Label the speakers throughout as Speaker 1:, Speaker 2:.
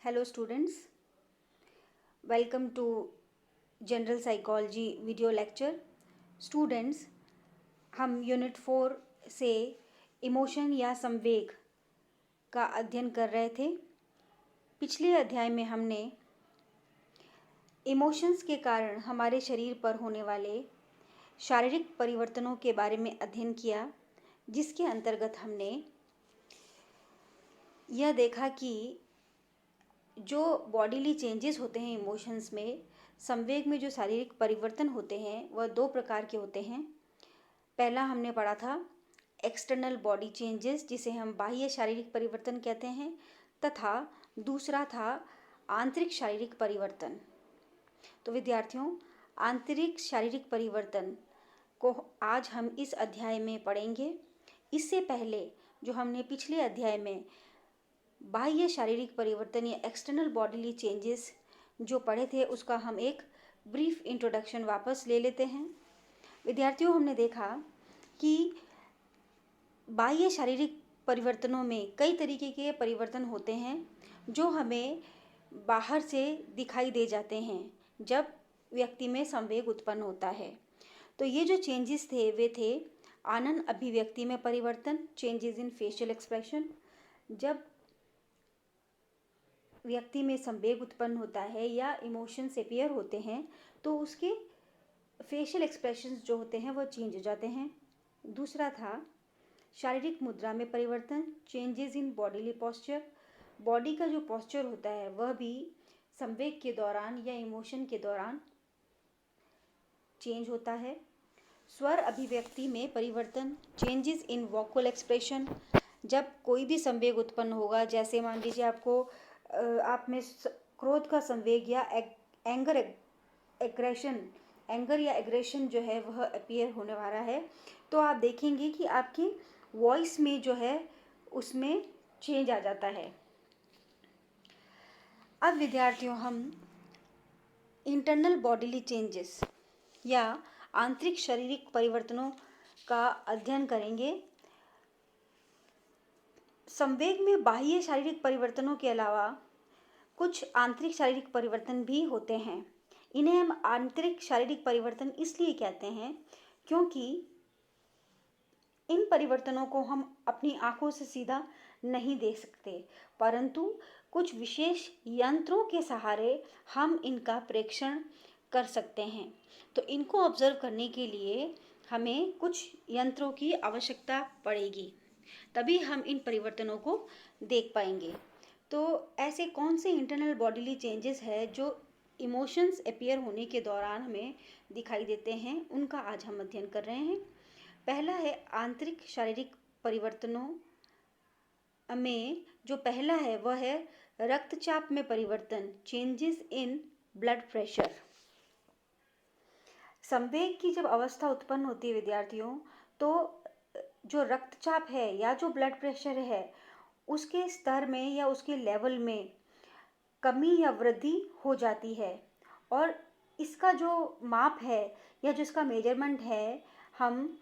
Speaker 1: Hello students, welcome to general psychology video lecture. Students, हम unit 4 से emotion या संवेग का अध्ययन कर रहे थे। पिछले अध्याय में हमने इमोशंस के कारण हमारे शरीर पर होने वाले शारीरिक परिवर्तनों के बारे में अध्ययन किया, जिसके अंतर्गत हमने यह देखा कि जो बॉडीली चेंजेस होते हैं इमोशंस में, संवेग में जो शारीरिक परिवर्तन होते हैं वह दो प्रकार के होते हैं। पहला हमने पढ़ा था एक्सटर्नल बॉडी चेंजेस, जिसे हम बाह्य शारीरिक परिवर्तन कहते हैं, तथा दूसरा था आंतरिक शारीरिक परिवर्तन। तो विद्यार्थियों, आंतरिक शारीरिक परिवर्तन को आज हम इस अध्याय में पढ़ेंगे। इससे पहले जो हमने पिछले अध्याय में बाह्य शारीरिक परिवर्तन या एक्सटर्नल बॉडीली चेंजेस जो पढ़े थे, उसका हम एक ब्रीफ इंट्रोडक्शन वापस ले लेते हैं। विद्यार्थियों, हमने देखा कि बाह्य शारीरिक परिवर्तनों में कई तरीके के परिवर्तन होते हैं जो हमें बाहर से दिखाई दे जाते हैं जब व्यक्ति में संवेग उत्पन्न होता है। तो ये जो चेंजेस थे वे थे आनंद अभिव्यक्ति में परिवर्तन, चेंजेस इन फेशियल एक्सप्रेशन। जब व्यक्ति में संवेग उत्पन्न होता है या इमोशंस अपीयर होते हैं तो उसके फेशियल एक्सप्रेशंस जो होते हैं वो चेंज हो जाते हैं। दूसरा था शारीरिक मुद्रा में परिवर्तन, चेंजेस इन बॉडीली पोस्चर। बॉडी का जो पोस्चर होता है वह भी संवेग के दौरान या इमोशन के दौरान चेंज होता है। स्वर अभिव्यक्ति में परिवर्तन, चेंजेस इन वोकल एक्सप्रेशन। जब कोई भी संवेग उत्पन्न होगा, जैसे मान लीजिए आपको आप में क्रोध का संवेग या एंगर या एग्रेशन जो है वह अपीयर होने वाला है, तो आप देखेंगे कि आपकी वॉइस में जो है उसमें चेंज आ जाता है। अब विद्यार्थियों, हम इंटरनल बॉडीली चेंजेस या आंतरिक शारीरिक परिवर्तनों का अध्ययन करेंगे। संवेग में बाह्य शारीरिक परिवर्तनों के अलावा कुछ आंतरिक शारीरिक परिवर्तन भी होते हैं। इन्हें हम आंतरिक शारीरिक परिवर्तन इसलिए कहते हैं क्योंकि इन परिवर्तनों को हम अपनी आंखों से सीधा नहीं देख सकते, परंतु कुछ विशेष यंत्रों के सहारे हम इनका प्रेक्षण कर सकते हैं। तो इनको ऑब्जर्व करने के लिए हमें कुछ यंत्रों की आवश्यकता पड़ेगी, तभी हम इन परिवर्तनों को देख पाएंगे। तो ऐसे कौन से इंटरनल बॉडीली चेंजेस है जो इमोशंस अपीयर होने के दौरान हमें दिखाई देते हैं, उनका आज हम अध्ययन कर रहे हैं। पहला है आंतरिक शारीरिक परिवर्तनों में जो पहला है वह है रक्तचाप में परिवर्तन, चेंजेस इन ब्लड प्रेशर। संवेग की जब अवस्था उत्पन्न होती है विद्यार्थियों, तो जो रक्तचाप है या जो ब्लड प्रेशर है उसके स्तर में या उसके लेवल में कमी या वृद्धि हो जाती है, और इसका जो माप है या जो इसका मेजरमेंट है हम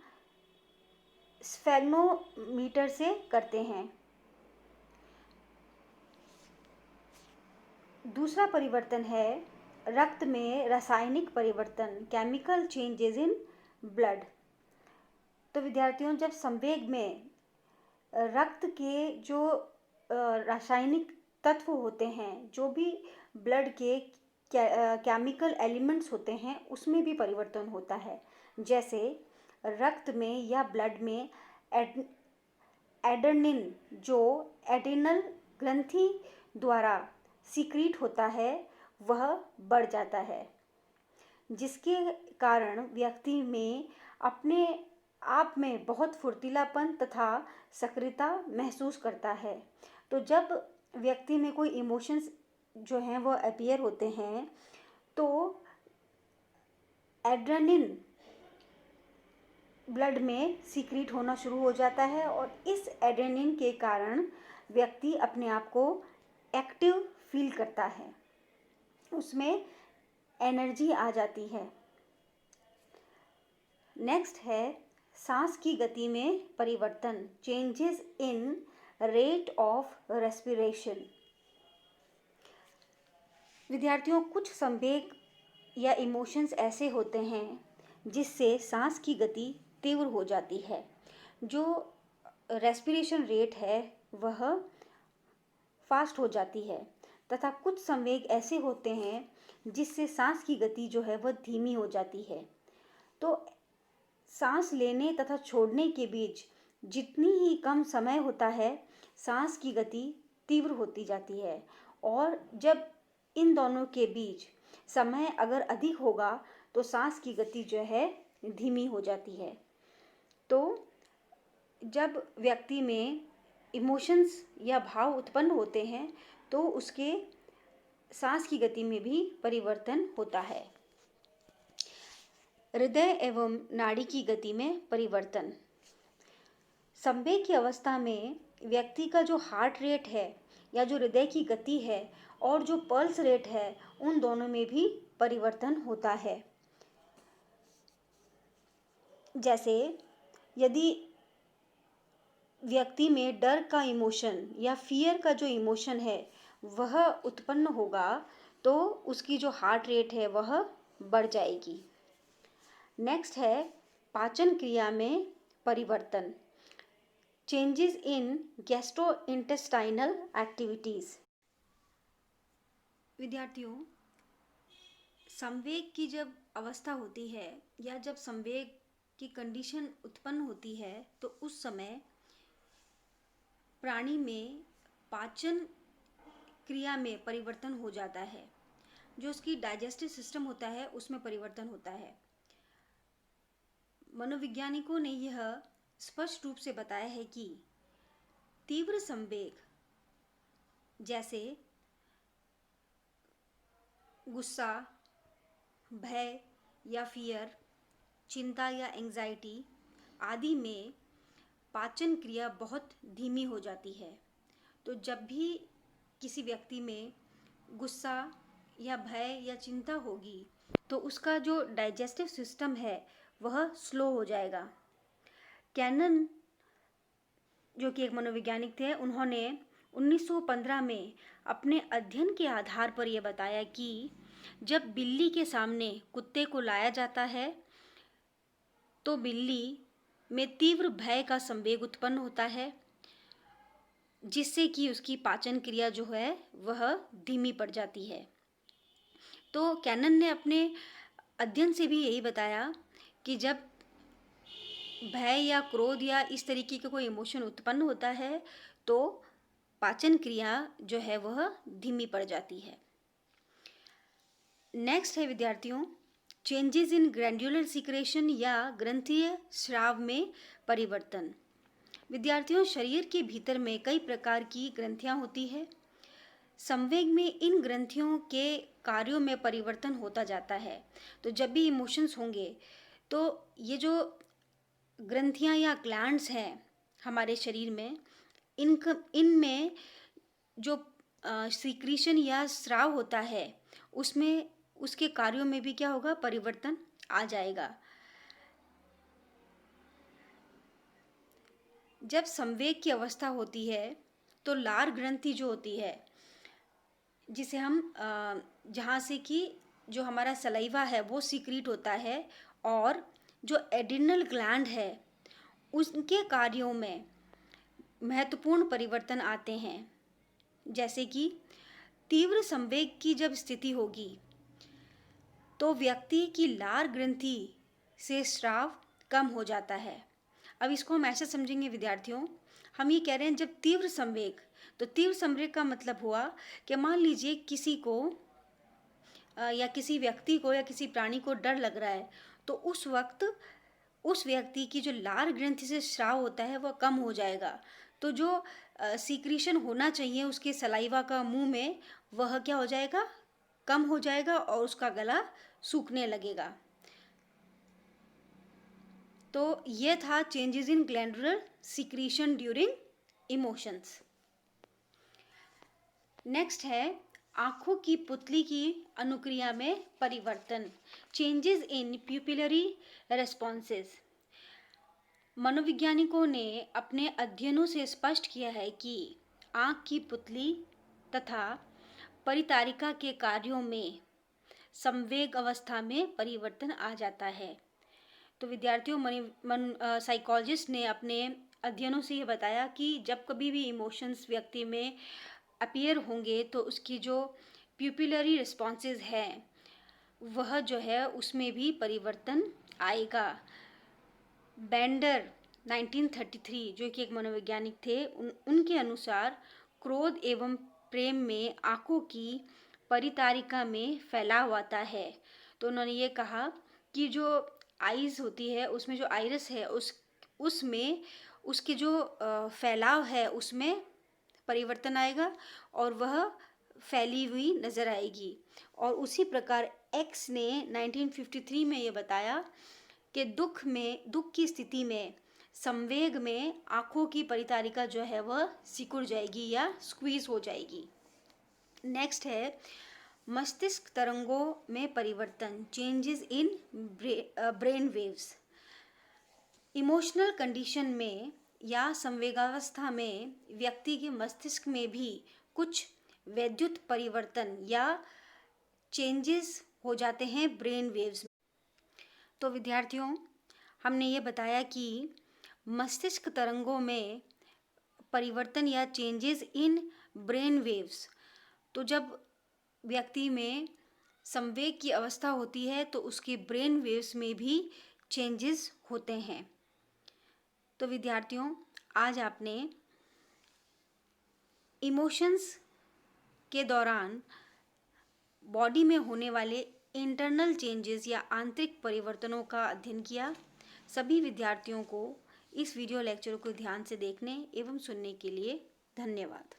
Speaker 1: स्फेग्नोमीटर से करते हैं। दूसरा परिवर्तन है रक्त में रासायनिक परिवर्तन, केमिकल चेंजेस इन ब्लड। तो विद्यार्थियों, जब संवेग में रक्त के जो रासायनिक तत्व होते हैं, जो भी ब्लड के केमिकल एलिमेंट्स होते हैं, उसमें भी परिवर्तन होता है। जैसे रक्त में या ब्लड में एडेनिन जो एड्रिनल ग्रंथि द्वारा सीक्रेट होता है वह बढ़ जाता है, जिसके कारण व्यक्ति में अपने आप में बहुत फुर्तीलापन तथा सक्रियता महसूस करता है। तो जब व्यक्ति में कोई इमोशंस जो हैं वो अपीयर होते हैं तो एड्रेनलिन ब्लड में सीक्रेट होना शुरू हो जाता है, और इस एड्रेनलिन के कारण व्यक्ति अपने आप को एक्टिव फील करता है, उसमें एनर्जी आ जाती है। नेक्स्ट है सांस की गति में परिवर्तन, changes in rate of respiration. विद्यार्थियों, कुछ संवेग या इमोशंस ऐसे होते हैं जिससे सांस की गति तीव्र हो जाती है। जो रेस्पिरेशन रेट है वह फास्ट हो जाती है, तथा कुछ संवेग ऐसे होते हैं जिससे सांस की गति जो है वह धीमी हो जाती है। तो सांस लेने तथा छोड़ने के बीच जितनी ही कम समय होता है, सांस की गति तीव्र होती जाती है। और जब इन दोनों के बीच समय अगर अधिक होगा तो सांस की गति जो है धीमी हो जाती है। तो जब व्यक्ति में इमोशंस या भाव उत्पन्न होते हैं तो उसके सांस की गति में भी परिवर्तन होता है। हृदय एवं नाड़ी की गति में परिवर्तन। संवेग की अवस्था में व्यक्ति का जो हार्ट रेट है या जो हृदय की गति है और जो पल्स रेट है, उन दोनों में भी परिवर्तन होता है। जैसे यदि व्यक्ति में डर का इमोशन या फियर का जो इमोशन है वह उत्पन्न होगा तो उसकी जो हार्ट रेट है वह बढ़ जाएगी। नेक्स्ट है पाचन क्रिया में परिवर्तन। चेंजेस इन गैस्ट्रोइंटेस्टाइनल एक्टिविटीज। विद्यार्थियों, संवेग की जब अवस्था होती है या जब संवेग की कंडीशन उत्पन्न होती है तो उस समय प्राणी में पाचन क्रिया में परिवर्तन हो जाता है। जो उसकी डाइजेस्टिव सिस्टम होता है उसमें परिवर्तन होता है। मनोवैज्ञानिकों ने यह स्पष्ट रूप से बताया है कि तीव्र संवेग जैसे गुस्सा, भय या फियर, चिंता या एंजाइटी आदि में पाचन क्रिया बहुत धीमी हो जाती है। तो जब भी किसी व्यक्ति में गुस्सा या भय या चिंता होगी तो उसका जो डाइजेस्टिव सिस्टम है वह स्लो हो जाएगा। कैनन, जो कि एक मनोवैज्ञानिक थे, उन्होंने 1915 में अपने अध्ययन के आधार पर यह बताया कि जब बिल्ली के सामने कुत्ते को लाया जाता है तो बिल्ली में तीव्र भय का संवेग उत्पन्न होता है, जिससे कि उसकी पाचन क्रिया जो है वह धीमी पड़ जाती है। तो कैनन ने अपने अध्ययन से भी यही बताया कि जब भय या क्रोध या इस तरीके का कोई इमोशन उत्पन्न होता है तो पाचन क्रिया जो है वह धीमी पड़ जाती है। नेक्स्ट है विद्यार्थियों, चेंजेस इन ग्लैंडुलर सिक्रेशन या ग्रंथीय स्राव में परिवर्तन। विद्यार्थियों, शरीर के भीतर में कई प्रकार की ग्रंथियां होती है। संवेग में इन ग्रंथियों के कार्यों में परिवर्तन होता जाता है। तो जब भी इमोशंस होंगे तो ये जो ग्रंथियां या ग्लैंड्स हैं हमारे शरीर में, इनमें जो सीक्रेशन या स्राव होता है उसमें उसके कार्यों में भी क्या होगा, परिवर्तन आ जाएगा। जब संवेग की अवस्था होती है तो लार ग्रंथि जो होती है, जिसे हम जहाँ से कि जो हमारा सलाइवा है वो सीक्रेट होता है, और जो एड्रिनल ग्लैंड है उनके कार्यों में महत्वपूर्ण परिवर्तन आते हैं। जैसे कि तीव्र संवेग की जब स्थिति होगी तो व्यक्ति की लार ग्रंथि से स्राव कम हो जाता है। अब इसको हम ऐसे समझेंगे विद्यार्थियों, हम ये कह रहे हैं जब तीव्र संवेग, तो तीव्र संवेग का मतलब हुआ कि मान लीजिए किसी को या किसी व्यक्ति को या किसी प्राणी को डर लग रहा है तो उस वक्त उस व्यक्ति की जो लार ग्रंथि से स्राव होता है वह कम हो जाएगा। तो जो सीक्रेशन होना चाहिए उसके सलाइवा का मुंह में, वह क्या हो जाएगा, कम हो जाएगा और उसका गला सूखने लगेगा। तो यह था changes in glandular secretion during emotions. Next है आंखों की पुतली की अनुक्रिया में परिवर्तन। Changes in pupillary responses. मनोवैज्ञानिकों ने अपने अध्ययनों से स्पष्ट किया है कि आंख की पुतली तथा परितारिका के कार्यों में संवेग अवस्था में परिवर्तन आ जाता है। तो विद्यार्थियों, साइकोलॉजिस्ट ने अपने अध्ययनों से ये बताया कि जब कभी भी इमोशंस व्यक्ति में अपीयर होंगे तो उसकी जो प्यूपिलरी रिस्पॉन्सेज हैं वह जो है उसमें भी परिवर्तन आएगा। बेंडर 1933 जो कि एक मनोवैज्ञानिक थे, उनके अनुसार क्रोध एवं प्रेम में आंखों की परितारिका में फैलाव आता है। तो उन्होंने ये कहा कि जो आइज़ होती है उसमें जो आइरिस है उसमें उसके जो फैलाव है उसमें परिवर्तन आएगा और वह फैली हुई नज़र आएगी। और उसी प्रकार एक्स ने 1953 में ये बताया कि दुख की स्थिति में संवेग में आंखों की परितारिका जो है वह सिकुड़ जाएगी या स्क्वीज हो जाएगी। नेक्स्ट है मस्तिष्क तरंगों में परिवर्तन, changes in brain waves. Emotional condition में या संवेगावस्था में व्यक्ति के मस्तिष्क में भी कुछ वैद्युत परिवर्तन या चेंजेस हो जाते हैं ब्रेन वेव्स में। तो विद्यार्थियों, हमने ये बताया कि मस्तिष्क तरंगों में परिवर्तन या चेंजेस इन ब्रेन वेव्स, तो जब व्यक्ति में संवेग की अवस्था होती है तो उसके ब्रेन वेव्स में भी चेंजेस होते हैं। तो विद्यार्थियों, आज आपने इमोशंस के दौरान बॉडी में होने वाले इंटरनल चेंजेस या आंतरिक परिवर्तनों का अध्ययन किया। सभी विद्यार्थियों को इस वीडियो लेक्चर को ध्यान से देखने एवं सुनने के लिए धन्यवाद।